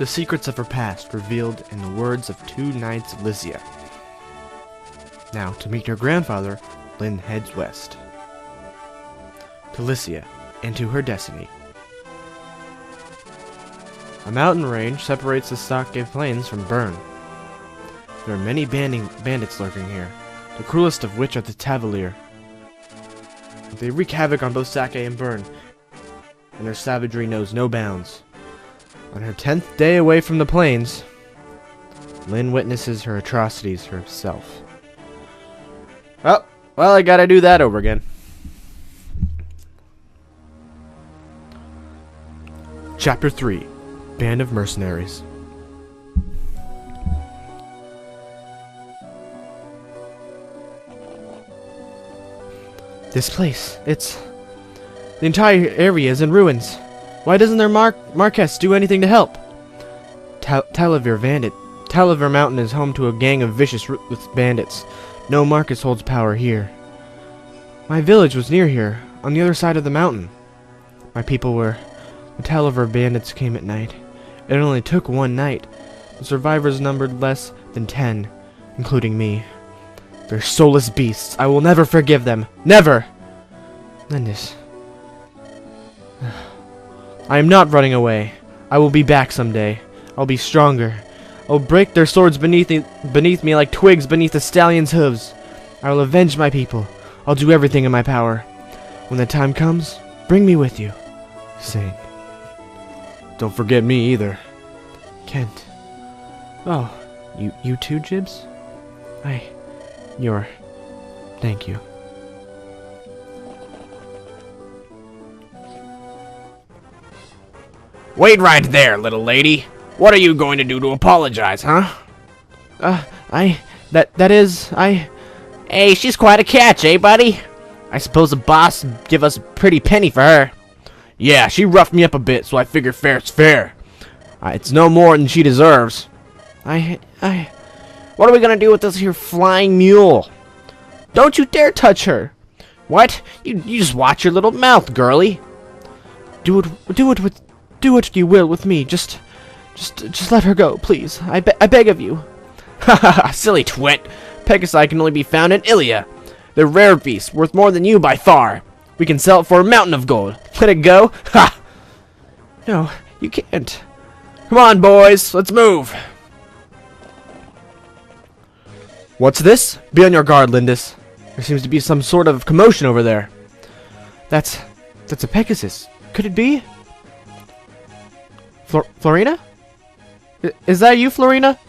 The secrets of her past revealed in the words of two knights of Lycia. Now, to meet her grandfather, Lynn heads west. To Lycia, and to her destiny. A mountain range separates the Stockgate Plains from Bern. There are many bandits lurking here, the cruelest of which are the Tavalier. They wreak havoc on both Sake and Bern, and their savagery knows no bounds. On her 10th day away from the plains, Lynn witnesses her atrocities herself. Oh, well, I gotta do that over again. Chapter 3. Band of Mercenaries. This place, the entire area is in ruins. Why doesn't their Marquess do anything to help? Talavir Mountain is home to a gang of vicious ruthless bandits. No Marquess holds power here. My village was near here, on the other side of the mountain. My people were... The Talavir bandits came at night. It only took one night. The survivors numbered less than 10, including me. They're soulless beasts. I will never forgive them. Never! Lindis. I am not running away. I will be back someday. I'll be stronger. I'll break their swords beneath me like twigs beneath a stallion's hooves. I will avenge my people. I'll do everything in my power. When the time comes, bring me with you. Sing. Don't forget me either. Kent. Oh, you too, Jibs? Thank you. Wait right there, little lady. What are you going to do to apologize, huh? Hey, she's quite a catch, eh, buddy? I suppose the boss give us a pretty penny for her. Yeah, she roughed me up a bit, so I figure fair's fair. It's no more than she deserves. What are we gonna do with this here flying mule? Don't you dare touch her. What? You just watch your little mouth, girlie. Do what you will with me. Just let her go, please. I beg of you. Ha ha ha, silly twit. Pegasi can only be found in Ilia. They're rare beasts, worth more than you by far. We can sell it for a mountain of gold. Let it go? Ha! No, you can't. Come on, boys, let's move. What's this? Be on your guard, Lindis. There seems to be some sort of commotion over there. That's a Pegasus. Could it be? Florina? Is that you, Florina?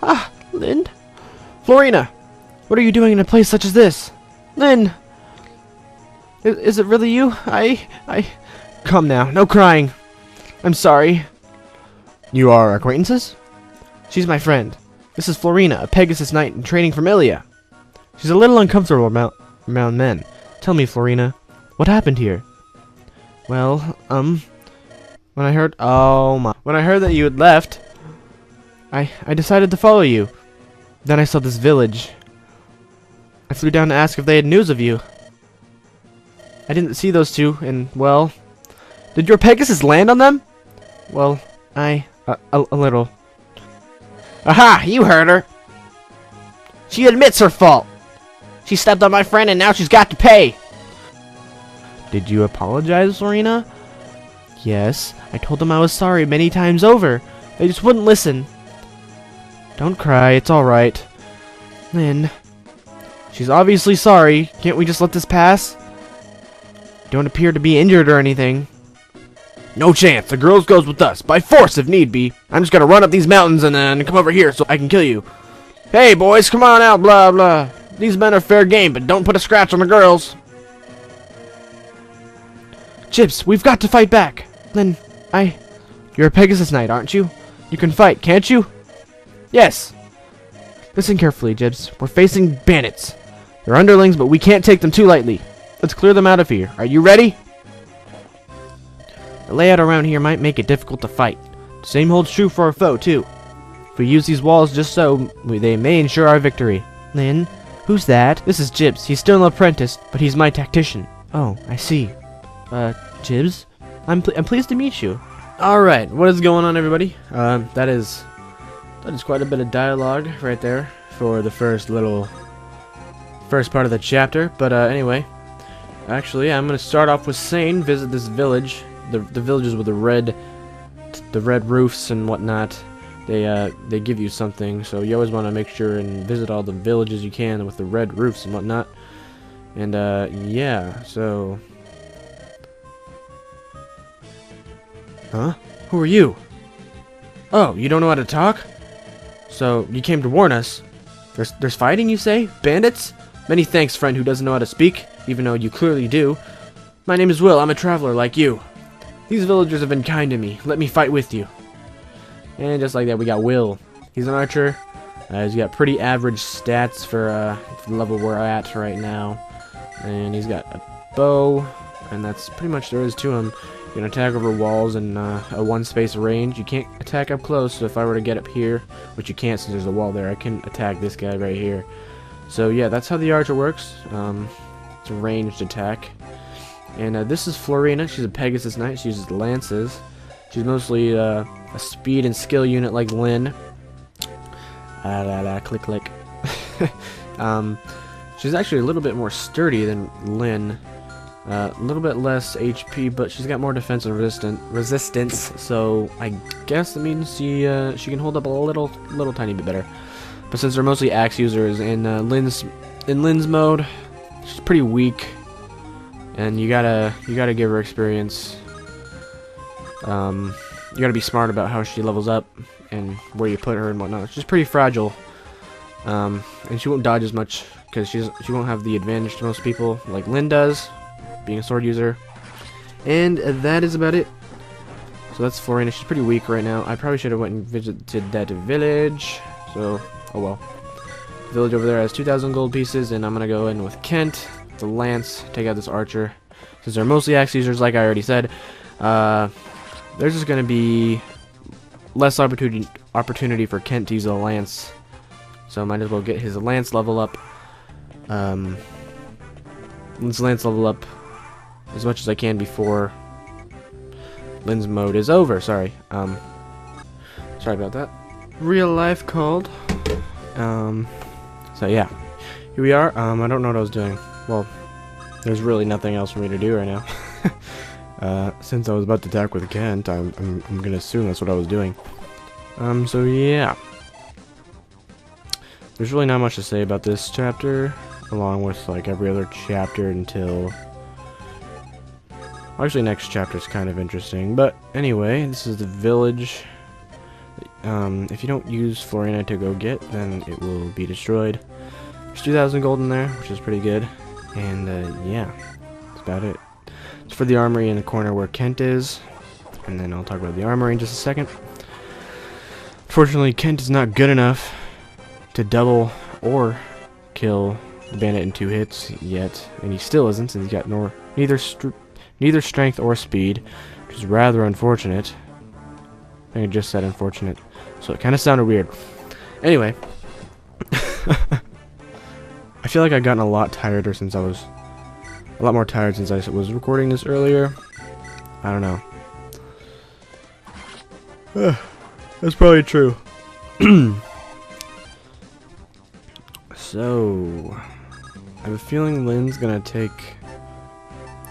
Ah, Lynn? Florina, what are you doing in a place such as this? Lynn! Is it really you? Come now, no crying. I'm sorry. You are acquaintances? She's my friend. This is Florina, a Pegasus knight in training from Ilia. She's a little uncomfortable around men. Tell me, Florina, what happened here? Well, when I heard that you had left, I decided to follow you. Then I saw this village. I flew down to ask if they had news of you. I didn't see those two, and, well... Did your Pegasus land on them? Well, a little. Aha! You heard her! She admits her fault! She stepped on my friend and now she's got to pay! Did you apologize, Lorena? Yes, I told them I was sorry many times over. They just wouldn't listen. Don't cry, it's alright. Lynn. She's obviously sorry. Can't we just let this pass? You don't appear to be injured or anything. No chance. The girl goes with us. By force, if need be. I'm just gonna run up these mountains and then come over here so I can kill you. Hey, boys, come on out, blah, blah. These men are fair game, but don't put a scratch on the girls. Jibs, we've got to fight back. Lynn, You're a Pegasus knight, aren't you? You can fight, can't you? Yes. Listen carefully, Jibs. We're facing bandits. They're underlings, but we can't take them too lightly. Let's clear them out of here. Are you ready? The layout around here might make it difficult to fight. The same holds true for our foe, too. If we use these walls just so, they may ensure our victory. Lynn, who's that? This is Jibs. He's still an apprentice, but he's my tactician. Oh, I see. Jibs? I'm pleased to meet you. Alright, what is going on, everybody? That is quite a bit of dialogue right there for the first part of the chapter. But anyway, actually, I'm gonna start off with saying visit this village. The villages with the red roofs and whatnot. They give you something, so you always want to make sure and visit all the villages you can with the red roofs and whatnot. And yeah, so. Huh? Who are you? Oh, you don't know how to talk? So, you came to warn us. There's fighting, you say? Bandits? Many thanks, friend who doesn't know how to speak, even though you clearly do. My name is Will, I'm a traveler like you. These villagers have been kind to me. Let me fight with you. And just like that, we got Will. He's an archer. He's got pretty average stats for the level we're at right now. And he's got a bow, and that's pretty much there is to him. You can attack over walls in a one-space range. You can't attack up close, so if I were to get up here, which you can't since there's a wall there, I can attack this guy right here. So yeah, that's how the archer works. It's a ranged attack. And this is Florina. She's a Pegasus Knight. She uses lances. She's mostly a speed and skill unit like Lynn. Click click. She's actually a little bit more sturdy than Lynn. A little bit less HP, but she's got more defense and resistance. So I guess that means she can hold up a little tiny bit better. But since they're mostly axe users in Lynn's mode, she's pretty weak, and you gotta give her experience. You gotta be smart about how she levels up and where you put her and whatnot. She's pretty fragile, and she won't dodge as much because she won't have the advantage to most people like Lynn does, being a sword user. And that is about it. So that's Florina. She's pretty weak right now. I probably should have went and visited that village. So, oh well. The village over there has 2,000 gold pieces, and I'm gonna go in with Kent, the lance, take out this archer. Since they're mostly axe users, like I already said, there's just gonna be less opportunity for Kent to use a lance. So I might as well get his lance level up. Let's lance level up as much as I can before Lynn's mode is over. Sorry about that. Real life called. So yeah, here we are. I don't know what I was doing. Well, there's really nothing else for me to do right now. Since I was about to attack with Kent, I'm gonna assume that's what I was doing. So yeah, there's really not much to say about this chapter, along with like every other chapter until. Actually, next chapter is kind of interesting, but anyway, this is the village. If you don't use Florina to go get, then it will be destroyed. There's 2,000 gold in there, which is pretty good. And yeah, that's about it. It's for the armory in the corner where Kent is, and then I'll talk about the armory in just a second. Fortunately, Kent is not good enough to double or kill the bandit in 2 hits yet, and he still isn't, since he's got neither strength or speed, which is rather unfortunate. I think I just said unfortunate, so it kind of sounded weird. Anyway, I feel like I've gotten a lot tireder since I was a lot more tired since I was recording this earlier. I don't know. That's probably true. So, I have a feeling Lynn's gonna take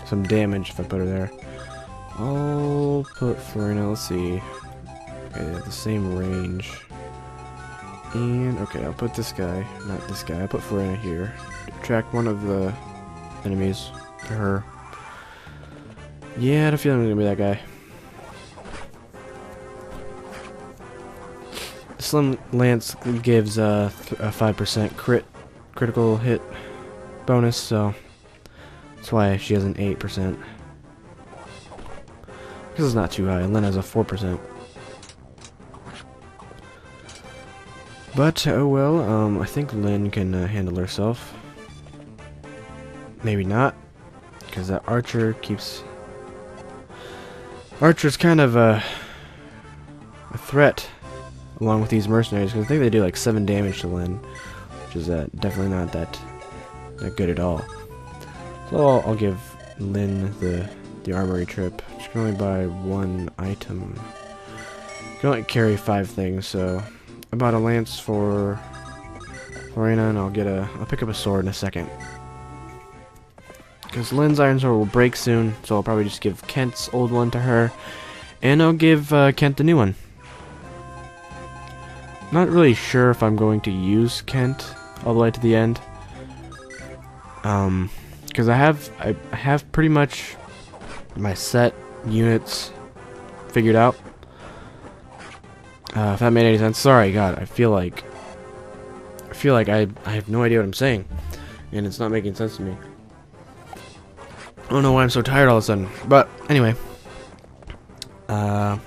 some damage if I put her there. I'll put Florina, let's see. Okay, they have the same range. And, okay, I'll put this guy, not this guy, I'll put Florina here. Attract one of the enemies to her. Yeah, I had a feeling I'm gonna be that guy. The Slim Lance gives a 5% critical hit bonus, so that's why she has an 8%. Because it's not too high, and Lynn has a 4%. But, oh well, I think Lynn can handle herself. Maybe not, because that archer keeps... Archer's kind of a threat, along with these mercenaries, because I think they do like 7 damage to Lynn, which is definitely not that good at all. So I'll give Lynn the armory trip, just can only buy 1 item. You can only carry 5 things, so I bought a lance for Florina, and I'll pick up a sword in a second. Because Lynn's iron sword will break soon, so I'll probably just give Kent's old one to her, and I'll give Kent the new one. Not really sure if I'm going to use Kent all the way to the end. Because I have pretty much my set units figured out. If that made any sense. Sorry, God, I feel like I have no idea what I'm saying, and it's not making sense to me. I don't know why I'm so tired all of a sudden. But anyway, yeah,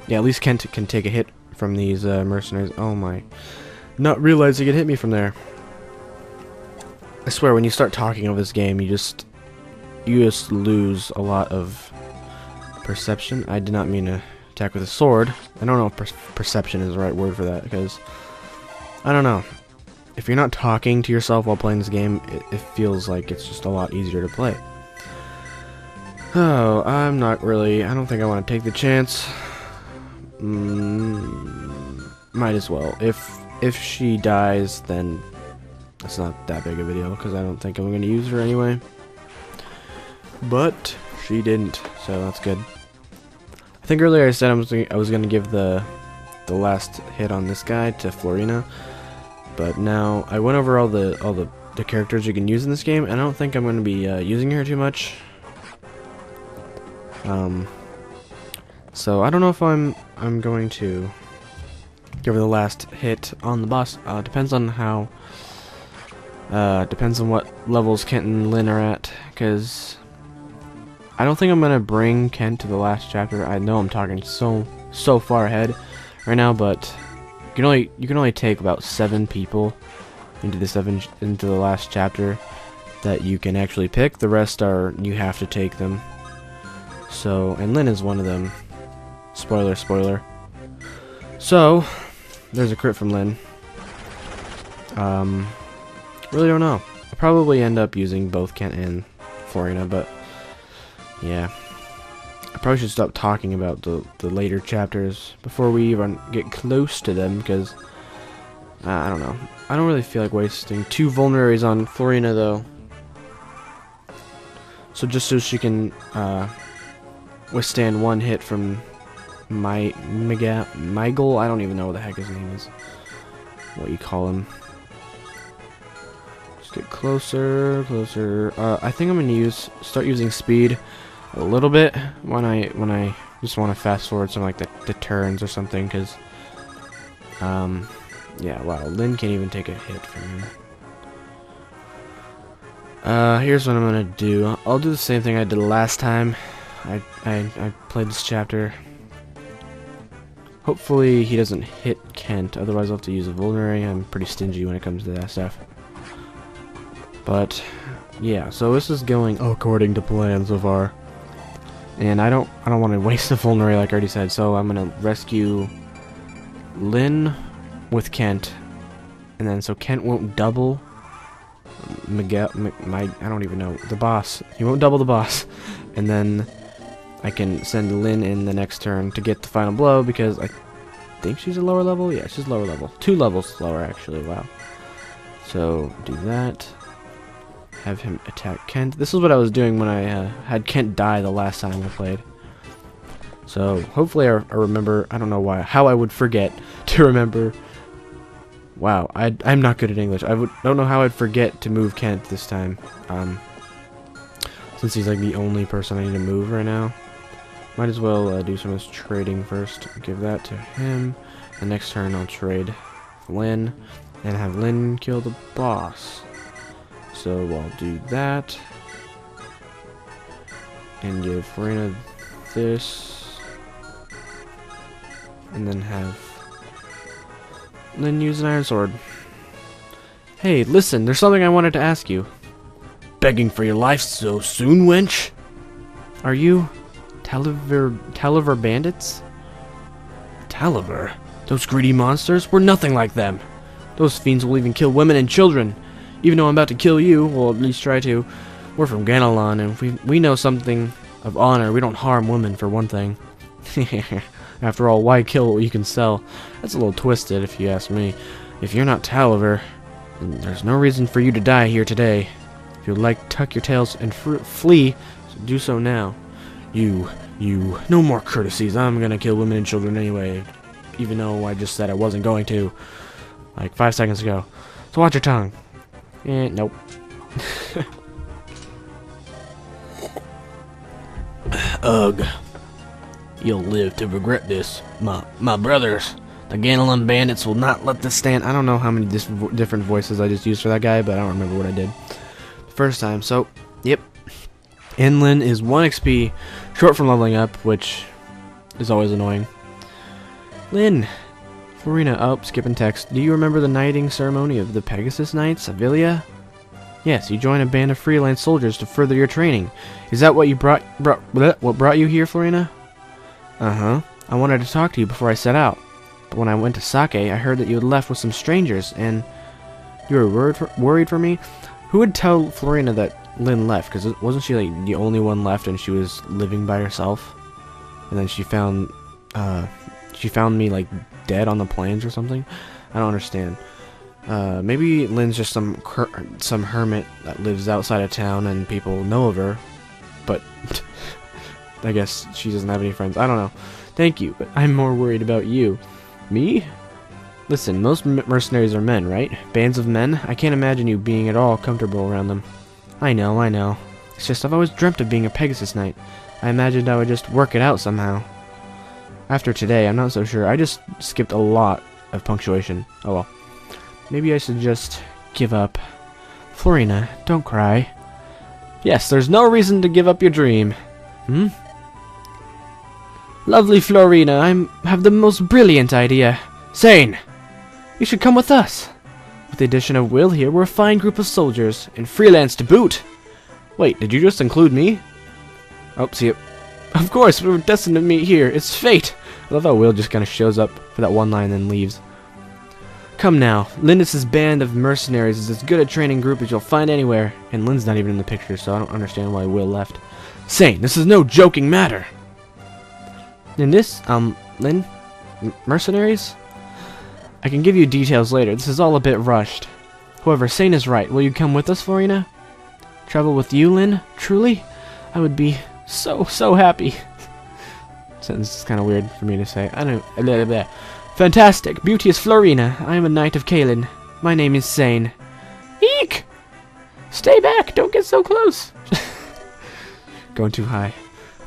at least Kent can take a hit from these mercenaries. Oh my! Not realizing it hit me from there. I swear, when you start talking of this game, you just lose a lot of perception. I did not mean to attack with a sword. I don't know if perception is the right word for that, because I don't know. If you're not talking to yourself while playing this game, it feels like it's just a lot easier to play. Oh, I don't think I want to take the chance. Might as well. If she dies, then it's not that big of a deal, because I don't think I'm going to use her anyway. But she didn't, so that's good. I think earlier I said I was going to give the last hit on this guy to Florina, but now I went over all the characters you can use in this game, and I don't think I'm going to be using her too much. So I don't know if I'm going to give her the last hit on the boss. Depends on how. Depends on what levels Kent and Lynn are at, because I don't think I'm gonna bring Kent to the last chapter. I know I'm talking so far ahead right now, but you can only take about 7 people into the last chapter that you can actually pick. The rest you have to take them. So, and Lynn is one of them. Spoiler, spoiler. So, there's a crit from Lynn. Really don't know. I'll probably end up using both Kent and Florina, but yeah. I probably should stop talking about the later chapters before we even get close to them, because I don't know. I don't really feel like wasting 2 vulneraries on Florina, though. So just so she can withstand 1 hit from Miguel. I don't even know what the heck his name is. What you call him. Just get closer, closer. I think I'm gonna start using speed a little bit when I just want to fast forward some like the turns or something, because yeah, wow, Lynn can't even take a hit from him. Here's what I'm gonna do. I'll do the same thing I did last time I played this chapter. Hopefully he doesn't hit Kent, otherwise I'll have to use a vulnerary. I'm pretty stingy when it comes to that stuff. But yeah, so this is going according to plan so far. And I don't want to waste a vulnerary like I already said, so I'm gonna rescue Lynn with Kent, and then so Kent won't double I don't even know, the boss. He won't double the boss, and then I can send Lynn in the next turn to get the final blow, because I think she's a lower level. Yeah, she's lower level. 2 levels lower, actually. Wow. So do that. Have him attack Kent. This is what I was doing when I had Kent die the last time I played. So hopefully I remember. I don't know how I would forget to remember. Wow, I'm not good at English. Don't know how I'd forget to move Kent this time. Since he's like the only person I need to move right now. Might as well do some of this trading first. Give that to him. The next turn I'll trade Lynn and have Lynn kill the boss. So I'll do that. And give Florina this. And then have Lynn use an iron sword. Hey, listen, there's something I wanted to ask you. Begging for your life so soon, wench? Are you Taliver bandits? Taliver? Those greedy monsters? We're nothing like them. Those fiends will even kill women and children. Even though I'm about to kill you, or at least try to. We're from Ganelon, and we know something of honor. We don't harm women, for one thing. After all, why kill what you can sell? That's a little twisted, if you ask me. If you're not Taliver, then there's no reason for you to die here today. If you'd like, tuck your tails and flee, so do so now. You, no more courtesies. I'm gonna kill women and children anyway, even though I just said I wasn't going to, like 5 seconds ago. So watch your tongue. Nope. Ugh. You'll live to regret this. My brothers, the Ganelon bandits, will not let this stand. I don't know how many different voices I just used for that guy, but I don't remember what I did the first time. So, yep. Inlin is 1 XP, short from leveling up, which is always annoying. Lynn. Florina. Oh, skipping text. Do you remember the knighting ceremony of the Pegasus Knights, Avilia? Yes, you joined a band of freelance soldiers to further your training. Is that what you what brought you here, Florina? Uh-huh. I wanted to talk to you before I set out. But when I went to Sake, I heard that you had left with some strangers, and you were worried for me? Who would tell Florina that Lynn left? Because wasn't she, like, the only one left and she was living by herself? And then she found me, like, dead on the plains or something? I don't understand. Maybe Lynn's just some hermit that lives outside of town and people know of her. But I guess she doesn't have any friends. I don't know. Thank you, but I'm more worried about you. Me? Listen, most mercenaries are men, right? Bands of men? I can't imagine you being at all comfortable around them. I know. It's just I've always dreamt of being a Pegasus Knight. I imagined I would just work it out somehow. After today, I'm not so sure. I just skipped a lot of punctuation. Oh well. Maybe I should just give up. Florina, don't cry. Yes, there's no reason to give up your dream. Hmm? Lovely Florina, I have the most brilliant idea. Sane! You should come with us. With the addition of Will here, we're a fine group of soldiers, and freelance to boot. Wait, did you just include me? Oh, see it. Of course, we were destined to meet here. It's fate. I love how Will just kind of shows up for that one line and then leaves. Come now, Lindis' band of mercenaries is as good a training group as you'll find anywhere. And Lynn's not even in the picture, so I don't understand why Will left. Sane, this is no joking matter. In this, Lynn? Mercenaries? I can give you details later. This is all a bit rushed. However, Sane is right. Will you come with us, Florina? Travel with you, Lynn? Truly? I would be so happy. Sentence is kind of weird for me to say. I don't know. Blah, blah. Fantastic. Beauteous Florina. I am a knight of Kalin. My name is Sane. Eek! Stay back. Don't get so close. Going too high.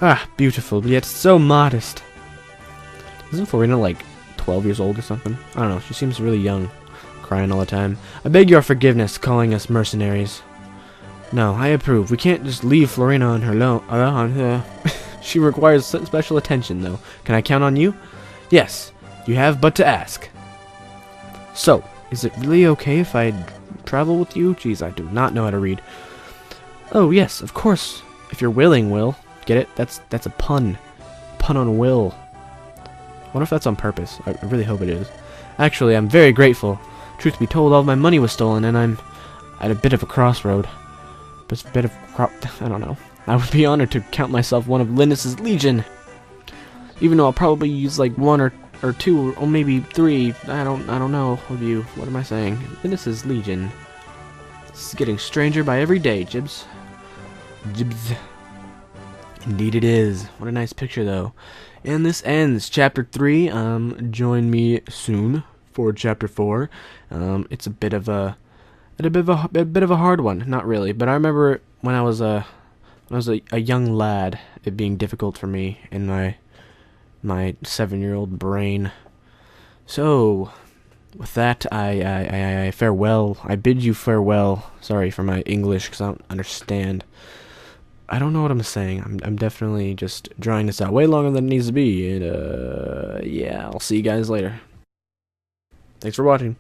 Ah, beautiful, but yet so modest. Isn't Florina like 12 years old or something? I don't know. She seems really young. Crying all the time. I beg your forgiveness calling us mercenaries. No, I approve. We can't just leave Florina on her own. She requires special attention, though. Can I count on you? Yes. You have but to ask. So, is it really okay if I travel with you? Jeez, I do not know how to read. Oh, yes, of course. If you're willing, Will. Get it? That's a pun. Pun on Will. I wonder if that's on purpose. I really hope it is. Actually, I'm very grateful. Truth be told, all of my money was stolen, and I'm at a bit of a crossroad. But it's a bit of I don't know. I would be honored to count myself one of Linus's legion. Even though I'll probably use like 1 or 2 or maybe 3. I don't know of you. What am I saying? Linus's legion. This is getting stranger by every day, Jibs. Jibs. Indeed it is. What a nice picture, though. And this ends Chapter 3. Join me soon for Chapter 4. It's a bit of a hard one. Not really, but I remember when I was a young lad, it being difficult for me in my 7-year-old brain. So, with that, I farewell. I bid you farewell. Sorry for my English, because I don't understand. I don't know what I'm saying. I'm definitely just drawing this out way longer than it needs to be. And, yeah, I'll see you guys later. Thanks for watching.